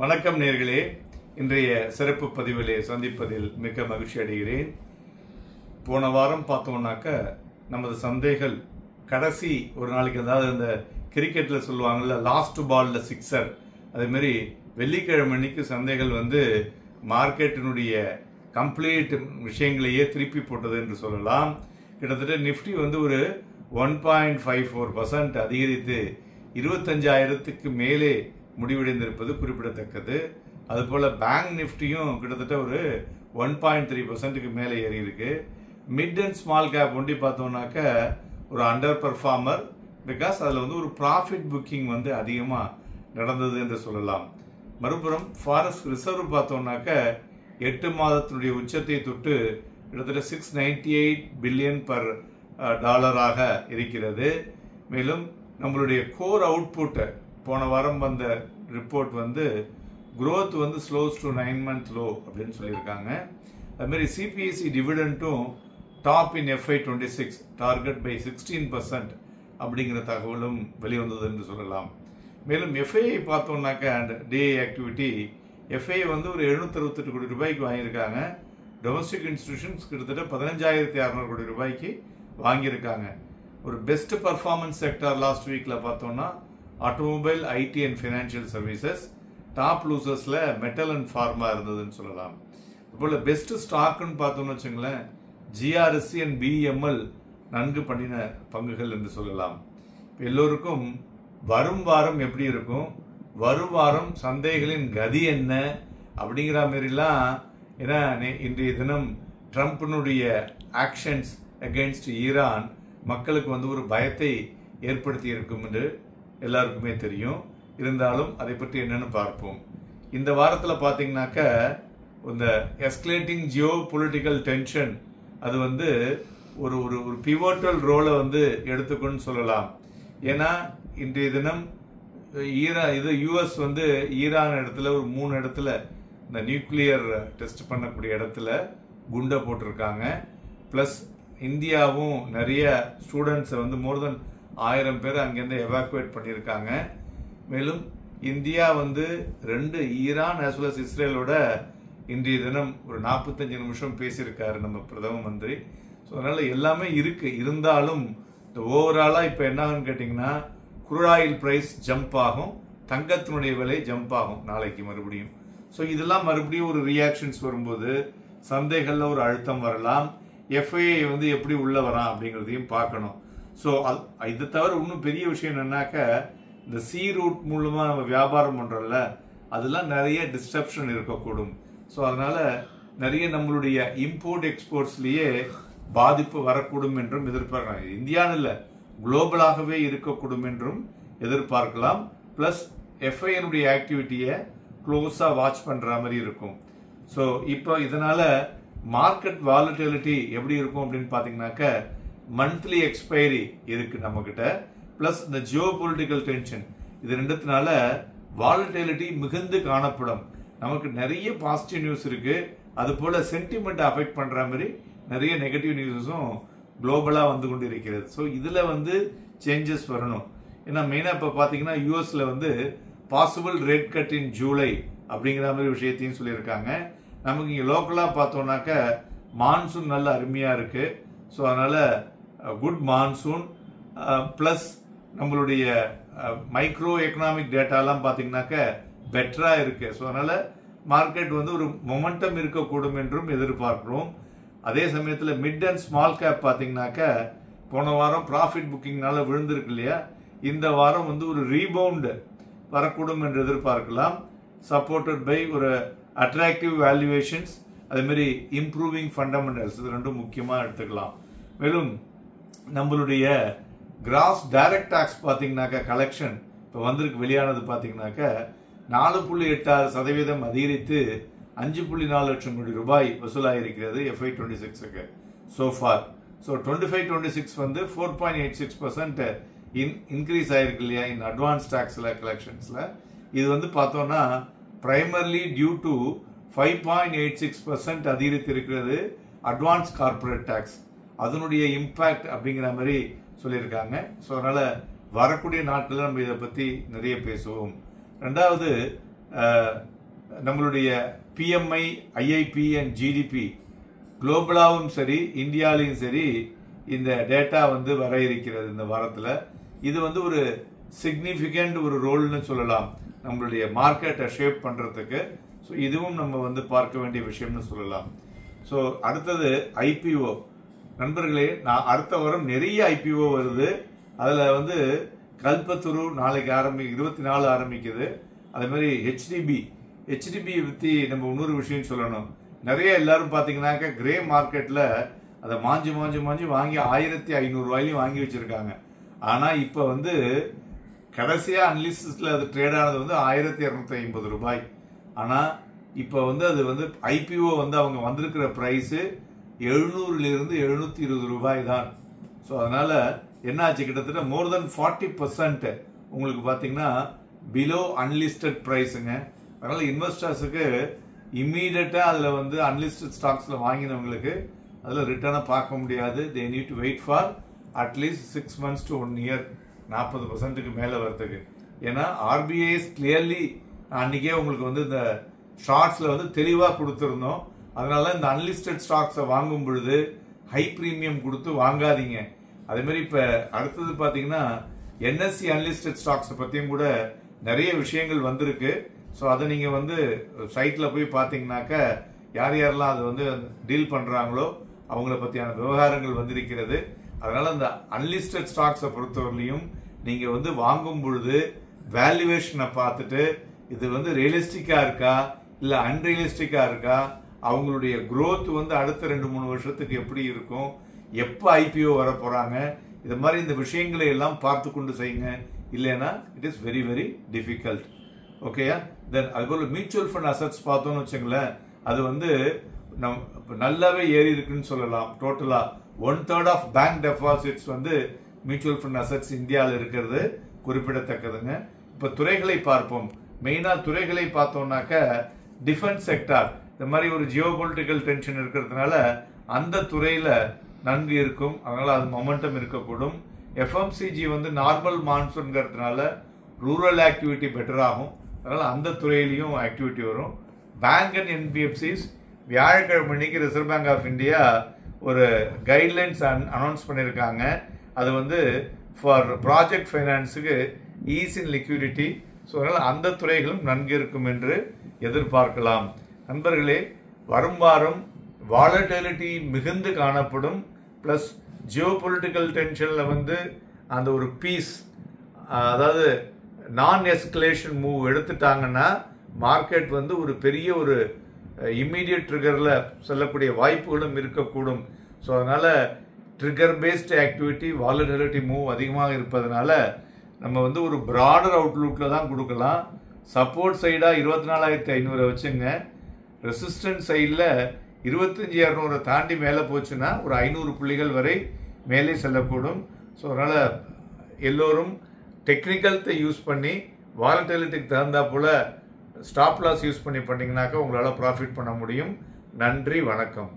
வணக்கம் நேர்களே, இன்றைய சிறப்பு பதிவிலே சந்திப்பதில் மிக மகிழ்ச்சி அடைகிறேன். போன வாரம் பார்த்தோம்னாக்க நமது சந்தைகள் கடைசி ஒரு நாளைக்கு, அதாவது இந்த கிரிக்கெட்டில் சொல்லுவாங்கள்ல லாஸ்ட் பாலில் சிக்ஸர், அதேமாரி வெள்ளிக்கிழமை அன்னைக்கு சந்தைகள் மார்க்கெட்டினுடைய கம்ப்ளீட் விஷயங்களையே திருப்பி போட்டது என்று சொல்லலாம். கிட்டத்தட்ட நிஃப்டி ஒரு 1.54% அதிகரித்து 25,000க்கு மேலே முடிவடைந்திருப்பது குறிப்பிடத்தக்கது. அதுபோல் பேங்க் நிஃப்டியும் கிட்டத்தட்ட 1.3%க்கு மேலே ஏறி இருக்கு. மிட் அண்ட் ஸ்மால் கேப் ஒண்டி பார்த்தோம்னாக்க ஒரு அண்டர் பர்ஃபார்மர், பிகாஸ் அதில் ஒரு ப்ராஃபிட் புக்கிங் அதிகமாக நடந்தது என்று சொல்லலாம். மறுபுறம் ஃபாரஸ்ட் ரிசர்வ் பார்த்தோம்னாக்க 8 மாதத்தினுடைய உச்சத்தை தொட்டு கிட்டத்தட்ட $698 பில்லியன் பர் டாலராக இருக்கிறது. மேலும் நம்மளுடைய கோர் அவுட்புட் போன வாரம் வந்த report growth slows to 9 month low அப்படின்னு சொல்லியிருக்காங்க. அதுமாரி சிபிஎஸ்சி டிவிடெண்டும் top in FY26 target by 16% அப்படிங்கிற தகவலும் வெளிவந்தது என்று சொல்லலாம். மேலும் எஃப்ஐஐ பார்த்தோம்னாக்க அண்ட் டே ஆக்டிவிட்டி எஃப்ஐஐ ஒரு 768 கோடி ரூபாய்க்கு வாங்கியிருக்காங்க. டொமஸ்டிக் இன்ஸ்டிடியூஷன்ஸ் கிட்டத்தட்ட 15,600 கோடி ரூபாய்க்கு வாங்கியிருக்காங்க. ஒரு பெஸ்ட் பர்ஃபார்மன்ஸ் செக்டார் லாஸ்ட் வீக்ல பார்த்தோம்னா automobile, IT and financial services. Top லூசர்ஸ்ல மெட்டல் அண்ட் ஃபார்மா இருந்ததுன்னு சொல்லலாம். இப்போ பெஸ்ட் ஸ்டாக்னு பார்த்தோம்னு வச்சுங்களேன், ஜிஆர்எஸ்சி அண்ட் பிஎம்எல் நன்கு பண்ணின பங்குகள் என்று சொல்லலாம். எல்லோருக்கும் வரும் வாரம் எப்படி இருக்கும், வரும் வாரம் சந்தைகளின் கதி என்ன அப்படிங்கிற மாதிரிலாம், ஏன்னா இன்றைய தினம் ட்ரம்ப்னுடைய ஆக்ஷன்ஸ் அகெயின்ஸ்ட் ஈரான் மக்களுக்கு ஒரு பயத்தை ஏற்படுத்தி இருக்கும் என்று எல்லாருக்குமே தெரியும். இருந்தாலும் அதை பற்றி என்னன்னு பார்ப்போம். இந்த வாரத்தில் பார்த்தீங்கன்னாக்க இந்த எஸ்கலேட்டிங் ஜியோ பொலிட்டிக்கல் டென்ஷன் அது ஒரு ஒரு ஒரு பிவோட்டல் ரோலை எடுத்துக்கொண்டு சொல்லலாம். ஏன்னா இன்றைய தினம் யூஎஸ் ஈரான் இடத்துல ஒரு 3 இடத்துல இந்த நியூக்ளியர் டெஸ்ட் பண்ணக்கூடிய இடத்துல குண்டை போட்டிருக்காங்க. பிளஸ் இந்தியாவும் நிறைய ஸ்டூடெண்ட்ஸை மோர் தென் 1000 பேர் அங்கேருந்து எவாக்குவேட் பண்ணியிருக்காங்க. மேலும் India 2 Iran as well as இஸ்ரேலோட இன்றைய தினம் ஒரு 45 நிமிஷம் பேசியிருக்காரு நம்ம பிரதம மந்திரி. ஸோ அதனால எல்லாமே இருக்கு. இருந்தாலும் இந்த ஓவராலா இப்போ என்ன ஆகுன்னு கேட்டிங்கன்னா, குரூட் ஆயில் பிரைஸ் ஜம்ப் ஆகும், தங்கத்தினுடைய விலை ஜம்ப் ஆகும் நாளைக்கு மறுபடியும். ஸோ இதெல்லாம் மறுபடியும் ஒரு ரியாக்ஷன்ஸ் வரும்போது சந்தைகளில் ஒரு அழுத்தம் வரலாம். எஃப்ஐஐ எப்படி உள்ள வரான் அப்படிங்கிறதையும் பார்க்கணும். ஸோ இது தவிர இன்னும் பெரிய விஷயம் என்னன்னாக்க, இந்த சி ரூட் மூலமா நம்ம வியாபாரம் பண்றோம்ல, அதெல்லாம் நிறைய டிஸ்டர்ப்ஷன் இருக்கக்கூடும். ஸோ அதனால நிறைய நம்மளுடைய இம்போர்ட் எக்ஸ்போர்ட்ஸ்லயே பாதிப்பு வரக்கூடும் என்றும் எதிர்பார்க்கலாம். இந்தியான்னு இல்லை, குளோபலாகவே இருக்கக்கூடும் என்றும் எதிர்பார்க்கலாம். பிளஸ் எஃப்ஐனுடைய ஆக்டிவிட்டியை க்ளோஸா வாட்ச் பண்ற மாதிரி இருக்கும். ஸோ இப்போ இதனால மார்க்கெட் வாலட்டிலிட்டி எப்படி இருக்கும் அப்படின்னு பாத்தீங்கன்னாக்க, மந்த்லி எக்ஸ்பைரி இருக்கு நம்ம கிட்ட, பிளஸ் இந்த ஜியோ பொலிட்டிக்கல் டென்ஷன், இது ரெண்டுத்தினால வாலட்டிலிட்டி மிகுந்து காணப்படும். நமக்கு நிறைய பாசிட்டிவ் நியூஸ் இருக்கு, அது போல சென்டிமெண்ட் அஃபெக்ட் பண்ற மாதிரி நிறைய நெகட்டிவ் நியூஸும் குளோபலா கொண்டு இருக்கிறது. ஸோ இதுல சேஞ்சஸ் வரணும். ஏன்னா மெயினா இப்ப பாத்தீங்கன்னா யூஎஸ்ல possible rate cut in July அப்படிங்கிற மாதிரி விஷயத்தையும் சொல்லியிருக்காங்க. நமக்கு இங்க லோக்கலா பார்த்தோம்னாக்க மான்சூன் நல்ல அருமையா இருக்கு. ஸோ அதனால குட் மான்சூன் பிளஸ் நம்மளுடைய மைக்ரோ எக்கனாமிக் டேட்டாலாம் பார்த்தீங்கன்னாக்க பெட்டரா இருக்கு. ஸோ அதனால மார்க்கெட் ஒரு மொமெண்டம் இருக்கக்கூடும் என்றும் எதிர்பார்க்கிறோம். அதே சமயத்தில் மிட் அண்ட் ஸ்மால் கேப் பார்த்தீங்கன்னாக்க போன வாரம் ப்ராஃபிட் புக்கிங்னால விழுந்திருக்கு இல்லையா, இந்த வாரம் ஒரு ரீபவுண்ட் வரக்கூடும் என்று எதிர்பார்க்கலாம். சப்போர்ட்டட் பை ஒரு அட்ராக்டிவ் வேல்யூவேஷன்ஸ், அதே மாதிரி இம்ப்ரூவிங் ஃபண்டமெண்டல்ஸ், இது ரெண்டும் முக்கியமாக எடுத்துக்கலாம். மேலும் நம்மளுடைய கிராஸ் டைரக்ட் டாக்ஸ் பார்த்தீங்கன்னாக்க கலெக்ஷன் இப்போ வெளியானது பார்த்தீங்கன்னாக்க 4.86% அதிகரித்து 5.4 லட்சம் கோடி ரூபாய் வசூலாயிருக்கிறது FY26க்கு சோஃபார். ஸோ 25-26 4.86% இன்க்ரீஸ் ஆயிருக்கு இல்லையா இன் அட்வான்ஸ் டாக்ஸ்ல கலெக்ஷன்ஸ்ல. இது பார்த்தோம்னா பிரைமர்லி டியூ டு 5.86% அதிகரித்து இருக்கிறது அட்வான்ஸ் கார்பரேட் டாக்ஸ், அதனுடைய இம்பாக்ட் அப்படிங்கிற மாதிரி சொல்லியிருக்காங்க. ஸோ அதனால வரக்கூடிய நாட்களில் நம்ம இதை பற்றி நிறைய பேசுவோம். ரெண்டாவது, நம்மளுடைய PMI, IIP அண்ட் GDP குளோபலாவும் சரி இந்தியாலையும் சரி இந்த டேட்டா வந்து வர இருக்கிறது இந்த வாரத்தில். இது வந்து ஒரு சிக்னிஃபிகண்ட் ஒரு ரோல்னு சொல்லலாம் நம்மளுடைய மார்க்கெட்டை ஷேப் பண்ணுறதுக்கு. ஸோ இதுவும் நம்ம வந்து பார்க்க வேண்டிய விஷயம்னு சொல்லலாம். ஸோ அடுத்தது IPO. நண்பர்களே, நான் அடுத்த வாரம் நிறைய IPO வருது. அதில் வந்து கல்பத்துரு நாளைக்கு 24 ஆரம்பிக்குது. அதே மாதிரி HDB பற்றி நம்ம இன்னொரு விஷயம் சொல்லணும். நிறைய எல்லாரும் பார்த்தீங்கன்னாக்க கிரே மார்க்கெட்டில் அதை மாஞ்சி வாங்கி 1500 ரூபாயிலையும் வாங்கி வச்சிருக்காங்க. ஆனால் இப்போ வந்து கடைசியாக அன்லிஸ்டில் அது ட்ரேட் ஆனது வந்து 1250 ரூபாய். ஆனால் இப்போ வந்து அது வந்து IPO வந்து அவங்க வந்திருக்கிற ப்ரைஸு 700லிருந்து 720 ரூபாய் தான். ஸோ அதனால என்ன ஆச்சு, கிட்டத்தட்ட மோர் தென் 40% உங்களுக்கு பார்த்தீங்கன்னா பிலோ அன்லிஸ்டட் ப்ரைஸுங்க. அதனால இன்வெஸ்டர்ஸுக்கு இம்மீடியட்டாக அதில் வந்து அன்லிஸ்டட் ஸ்டாக்ஸில் வாங்கினவங்களுக்கு அதில் ரிட்டர்னை பார்க்க முடியாது. They need to wait for at least 6 months to 1 year 40%க்கு மேலே வரதுக்கு. ஏன்னா RBI's கிளியர்லி அன்றைக்கே உங்களுக்கு வந்து இந்த ஷார்ட்ஸில் வந்து தெளிவாக கொடுத்துருந்தோம். அதனால இந்த அன்லிஸ்டட் ஸ்டாக்ஸை வாங்கும் பொழுது ஹை ப்ரீமியம் கொடுத்து வாங்காதீங்க. அதே மாதிரி இப்போ அடுத்தது பார்த்தீங்கன்னா NSE அன்லிஸ்டட் ஸ்டாக்ஸை பற்றியும் கூட நிறைய விஷயங்கள் வந்திருக்கு. ஸோ அதை நீங்கள் வந்து சைட்டில் போய் பார்த்தீங்கன்னாக்க யாரெல்லாம் அதை வந்து டீல் பண்ணுறாங்களோ அவங்கள பற்றியான விவகாரங்கள் வந்திருக்கிறது. அதனால் அந்த அன்லிஸ்டட் ஸ்டாக்ஸை பொறுத்தவரையிலையும் நீங்கள் வந்து வாங்கும் பொழுது வேல்யூவேஷனை பார்த்துட்டு இது வந்து ரியலிஸ்டிக்காக இருக்கா இல்லை அன்ரியலிஸ்டிக்காக இருக்கா, அவங்களுடைய growth வந்து அடுத்த 2-3 வருஷத்துக்கு எப்படி இருக்கும், எப்போ IPO வர போகிறாங்க, இது மாதிரி இந்த விஷயங்களை எல்லாம் பார்த்து கொண்டு செய்யுங்க. இல்லைன்னா it is very very difficult. ஓகேயா? தென் அதுபோல் மியூச்சுவல் ஃபண்ட் அசட்ஸ் பார்த்தோம்னு வச்சுங்களேன், அது வந்து நல்லாவே ஏறி இருக்குன்னு சொல்லலாம். டோட்டலாக 1/3 ஆஃப் பேங்க் டெபாசிட்ஸ் வந்து மியூச்சுவல் ஃபண்ட் அசட்ஸ் இந்தியாவில் இருக்கிறது குறிப்பிடத்தக்கதுங்க. இப்போ துறைகளை பார்ப்போம். மெயினாக துறைகளை பார்த்தோம்னாக்க டிஃபென்ஸ் செக்டார் இந்த மாதிரி ஒரு ஜியோபொலிட்டிக்கல் டென்ஷன் இருக்கிறதுனால அந்த துறையில் நன்கு இருக்கும். அதனால் அது மொமெண்டம் இருக்கக்கூடும். FMCG வந்து நார்மல் மான்சூன்கிறதுனால ரூரல் ஆக்டிவிட்டி பெட்டர் ஆகும். அதனால் அந்த துறையிலையும் ஆக்டிவிட்டி வரும். பேங்க் அண்ட் NBFCs வியாழக்கிழமை அன்னைக்கு ரிசர்வ் பேங்க் ஆஃப் இந்தியா ஒரு கைட்லைன்ஸ் அனௌன்ஸ் பண்ணியிருக்காங்க. அது வந்து ஃபார் ப்ராஜெக்ட் ஃபைனான்ஸுக்கு ஈஸ் இன் லிக்விடிட்டி. ஸோ அதனால் அந்த துறைகளும் நன்கு இருக்கும் என்று எதிர்பார்க்கலாம். நண்பர்களே, வரும் வாரம் வாலட்டிலிட்டி மிகுந்து காணப்படும். ப்ளஸ் ஜியோபொலிட்டிக்கல் டென்ஷனில் வந்து அந்த ஒரு பீஸ், அதாவது நான் எஸ்கலேஷன் மூவ் எடுத்துட்டாங்கன்னா மார்க்கெட் வந்து ஒரு பெரிய ஒரு இம்மீடியட் ட்ரிகரில் செல்லக்கூடிய வாய்ப்புகளும் இருக்கக்கூடும். ஸோ அதனால் trigger based activity volatility move அதிகமாக இருப்பதனால நம்ம வந்து ஒரு ப்ராடர் அவுட்லுக்கில் தான் கொடுக்கலாம். சப்போர்ட் சைடாக 24,500 வச்சுங்க. ரெசிஸ்டன்ஸ் சைடில் 25,200 தாண்டி மேலே போச்சுன்னா ஒரு 500 புள்ளிகள் வரை மேலே செல்லக்கூடும். ஸோ அதனால் எல்லோரும் டெக்னிக்கல்த்தை யூஸ் பண்ணி வாலட்டிலிட்டிக்கு தகுந்தா போல் ஸ்டாப் லாஸ் யூஸ் பண்ணிங்கனாக்கா உங்களால் ப்ராஃபிட் பண்ண முடியும். நன்றி, வணக்கம்.